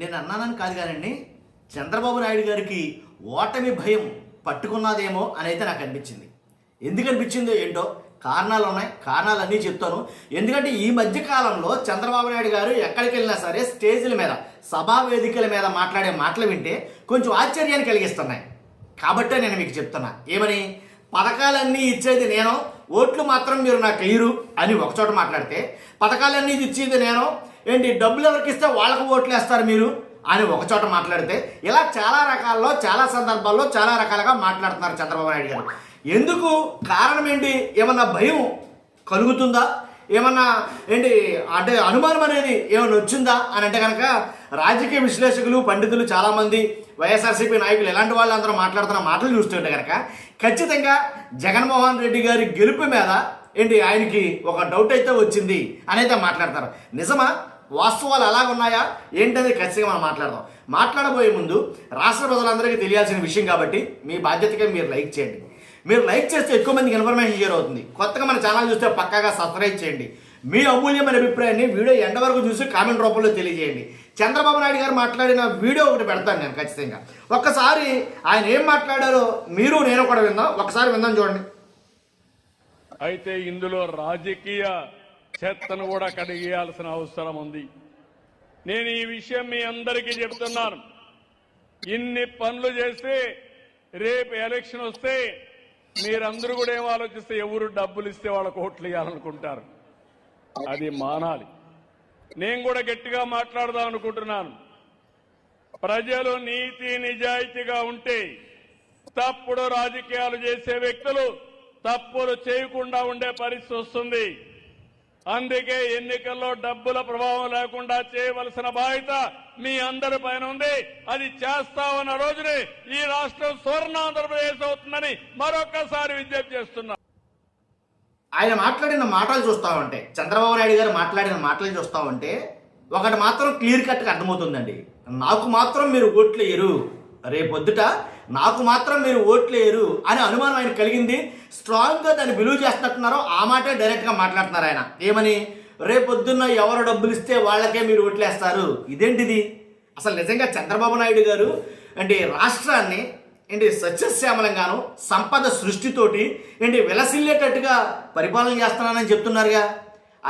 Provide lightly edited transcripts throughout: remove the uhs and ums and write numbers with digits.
నేను అన్నానని కాదు కానండి, చంద్రబాబు నాయుడు గారికి ఓటమి భయం పట్టుకున్నదేమో అని అయితే నాకు అనిపించింది. ఎందుకు అనిపించిందో ఏంటో కారణాలు ఉన్నాయి, కారణాలన్నీ చెప్తాను. ఎందుకంటే ఈ మధ్య కాలంలో చంద్రబాబు నాయుడు గారు ఎక్కడికి వెళ్ళినా సరే స్టేజ్ల మీద, సభా వేదికల మీద మాట్లాడే మాటలు వింటే కొంచెం ఆశ్చర్యాన్ని కలిగిస్తున్నాయి. కాబట్టే నేను మీకు చెప్తున్నా, ఏమని, పథకాలన్నీ ఇచ్చేది నేను, ఓట్లు మాత్రం మీరు నాకు వేయరు అని ఒకచోట మాట్లాడితే, పథకాలన్నీ ఇచ్చేది నేను, ఏంటి డబ్బులు ఎవరికి ఇస్తే వాళ్ళకు ఓట్లు వేస్తారు మీరు అని ఒకచోట మాట్లాడితే, ఇలా చాలా రకాల్లో, చాలా సందర్భాల్లో చాలా రకాలుగా మాట్లాడుతున్నారు చంద్రబాబు నాయుడు గారు. ఎందుకు, కారణం ఏంటి? ఏమన్నా భయం కలుగుతుందా, ఏమన్నా ఏంటి అంటే అనుమానం అనేది ఏమైనా వచ్చిందా అని అంటే కనుక రాజకీయ విశ్లేషకులు, పండితులు చాలామంది, వైఎస్ఆర్సీపీ నాయకులు ఇలాంటి వాళ్ళు అందరూ మాట్లాడుతున్న మాటలు చూస్తుంటే కనుక ఖచ్చితంగా జగన్మోహన్ రెడ్డి గారి గెలుపు మీద ఏంటి ఆయనకి ఒక డౌట్ అయితే వచ్చింది అనేది మాట్లాడతారు. నిజమా? వాస్తవాలు అలాగున్నాయా ఏంటనేది ఖచ్చితంగా మనం మాట్లాడదాం. మాట్లాడబోయే ముందు రాష్ట్ర ప్రజలందరికీ తెలియాల్సిన విషయం కాబట్టి మీ బాధ్యతగా మీరు లైక్ చేయండి. మీరు లైక్ చేస్తే ఎక్కువ మందికి ఇన్ఫర్మేషన్ షేర్ అవుతుంది. కొత్తగా మన ఛానల్ చూస్తే పక్కాగా సబ్స్క్రైబ్ చేయండి. మీ అమూల్యమైన అభిప్రాయాన్ని వీడియో ఎండ వరకు చూసి కామెంట్ రూపంలో తెలియజేయండి. చంద్రబాబు నాయుడు గారు మాట్లాడిన వీడియో ఒకటి పెడతాను నేను ఖచ్చితంగా. ఒక్కసారి ఆయన ఏం మాట్లాడారో మీరు నేను కూడా విందాం. ఒకసారి విందాం, చూడండి. అయితే ఇందులో రాజకీయ చెత్తను కూడా కడిగేయాల్సిన అవసరం ఉంది. నేను ఈ విషయం మీ అందరికీ చెప్తున్నాను. ఇన్ని పనులు చేస్తే రేపు ఎలక్షన్ వస్తే మీరందరూ కూడా ఏం ఆలోచిస్తే, ఎవరు డబ్బులు ఇస్తే వాళ్ళకు ఓట్లు వేయాలనుకుంటారు. అది మానాలి. నేను కూడా గట్టిగా మాట్లాడదాం అనుకుంటున్నాను. ప్రజలు నీతి నిజాయితీగా ఉంటే తప్పుడు రాజకీయాలు చేసే వ్యక్తులు తప్పులు చేయకుండా ఉండే పరిస్థితి వస్తుంది. అందుకే ఎన్నికల్లో డబ్బుల ప్రభావం లేకుండా చేయవలసిన బాధ్యత మీ అందరి పైన ఉంది. అది చేస్తామన్న రోజునే ఈ రాష్ట్రం స్వర్ణాంధ్రప్రదేశ్ అవుతుందని మరొక్కసారి విజ్ఞప్తి చేస్తున్నా. ఆయన మాట్లాడిన మాటలు చూస్తా ఉంటే, చంద్రబాబు నాయుడు గారు మాట్లాడిన మాటలు చూస్తా ఉంటే ఒకటి మాత్రం క్లియర్ కట్గా అర్థమవుతుందండి. నాకు మాత్రం మీరు ఓట్లు వేయరు, రేపొద్దుట నాకు మాత్రం మీరు ఓట్లు వేయరు అని అనుమానం ఆయన కలిగింది. స్ట్రాంగ్గా దాన్ని బిలీవ్ చేస్తున్నట్టున్నారో ఆ మాటే డైరెక్ట్గా మాట్లాడుతున్నారు ఆయన. ఏమని, రేపొద్దున్న ఎవరు డబ్బులు ఇస్తే వాళ్ళకే మీరు ఓట్లు వేస్తారు. ఇదేంటిది? అసలు నిజంగా చంద్రబాబు నాయుడు గారు అంటే రాష్ట్రాన్ని ఏంటి సస్యశ్యామలంగాను సంపద సృష్టితోటి ఏంటి విలసిల్లేటట్టుగా పరిపాలన చేస్తున్నానని చెప్తున్నారుగా.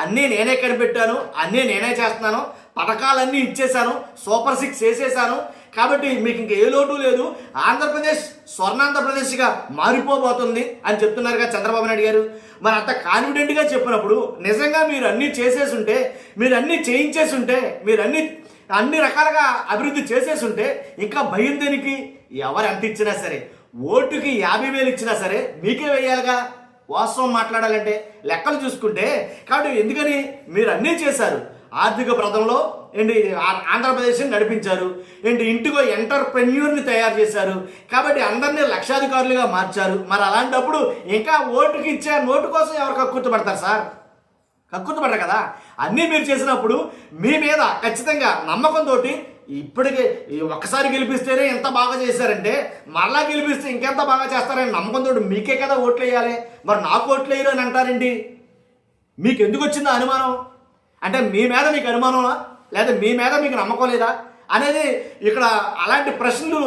అన్నీ నేనే కనిపెట్టాను, అన్నీ నేనే చేస్తున్నాను, పథకాలన్నీ ఇచ్చేశాను, సూపర్ 6 వేసేసాను, కాబట్టి మీకు ఇంక ఏ లోటు లేదు, ఆంధ్రప్రదేశ్ స్వర్ణాంధ్రప్రదేశ్గా మారిపోబోతుంది అని చెప్తున్నారుగా చంద్రబాబు నాయుడు గారు. మరి అంత కాన్ఫిడెంట్గా చెప్పినప్పుడు నిజంగా మీరు అన్నీ చేసేసి ఉంటే, మీరు అన్నీ చేయించేసి ఉంటే, మీరు అన్ని రకాలుగా అభివృద్ధి చేసేసి ఉంటే ఇంకా భయం దేనికి? ఎవరు ఎంత ఇచ్చినా సరే, ఓటుకి 50,000 ఇచ్చినా సరే మీకే వేయాలిగా. వాస్తవం మాట్లాడాలంటే లెక్కలు చూసుకుంటే. కాబట్టి ఎందుకని మీరు అన్నీ చేశారు. ఆర్థిక ప్రదంలో ఏంటి ఆంధ్రప్రదేశ్ని నడిపించారు, ఏంటి ఇంటికో ఎంటర్ప్రెన్యూర్ని తయారు చేశారు, కాబట్టి అందరినీ లక్షాధికారులుగా మార్చారు. మరి అలాంటప్పుడు ఇంకా ఓటుకి ఇచ్చే నోటు కోసం ఎవరు కక్కుర్తిపడతారు సార్? కక్కుర్తిపడరు కదా. అన్నీ మీరు చేసినప్పుడు మీ మీద ఖచ్చితంగా నమ్మకంతో ఇప్పటికే ఒక్కసారి గెలిపిస్తేనే ఎంత బాగా చేశారంటే మరలా గెలిపిస్తే ఇంకెంత బాగా చేస్తారని నమ్మకంతో మీకే కదా ఓట్లు వేయాలి. మరి నాకు ఓట్లు వేయరు అని అంటారేంటి? మీకు ఎందుకు వచ్చిందా అనుమానం? అంటే మీ మీద మీకు అనుమానమా, లేదా మీ మీద మీకు నమ్మకం లేదా అనేది ఇక్కడ అలాంటి ప్రశ్నలు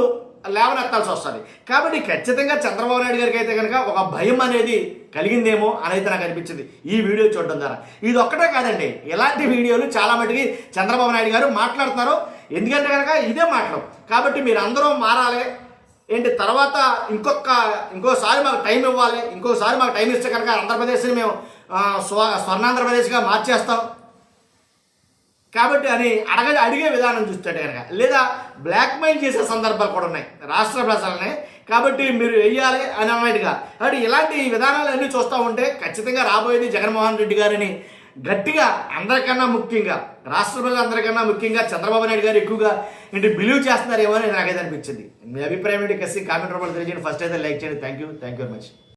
లేవనెత్తాల్సి వస్తుంది. కాబట్టి ఖచ్చితంగా చంద్రబాబు నాయుడు గారికి అయితే కనుక ఒక భయం అనేది కలిగిందేమో అనేది నాకు అనిపించింది ఈ వీడియో చూడడం ద్వారా. ఇది ఒక్కటే కాదండి, ఇలాంటి వీడియోలు చాలా మటుకి చంద్రబాబు నాయుడు గారు మాట్లాడుతున్నారు. ఎందుకంటే కనుక ఇదే మాటలు. కాబట్టి మీరు అందరూ మారాలి ఏంటి, తర్వాత ఇంకోసారి మాకు టైం ఇవ్వాలి, ఇంకోసారి మాకు టైం ఇస్తే కనుక ఆంధ్రప్రదేశ్ని మేము స్వర్ణాంధ్రప్రదేశ్గా మార్చేస్తాం కాబట్టి అని అడిగే విధానం చూస్తాడు కనుక, లేదా బ్లాక్మెయిల్ చేసే సందర్భాలు కూడా ఉన్నాయి రాష్ట్ర ప్రజలనే. కాబట్టి మీరు వెయ్యాలి అని అన్నట్టుగా. కాబట్టి ఇలాంటి విధానాలన్నీ చూస్తూ ఉంటే ఖచ్చితంగా రాబోయేది జగన్మోహన్ రెడ్డి గారిని గట్టిగా అందరికన్నా ముఖ్యంగా, రాష్ట్ర ప్రజలందరికన్నా ముఖ్యంగా చంద్రబాబు నాయుడు గారు ఎక్కువగా ఏంటి బిలీవ్ చేస్తున్నారేమో అని నాకైతే అనిపించింది. మీ అభిప్రాయం ఏంటి? కామెంట్ రూపంలో తెలియజేయండి. ఫస్ట్ అయితే లైక్ చేయండి. Thank you very much.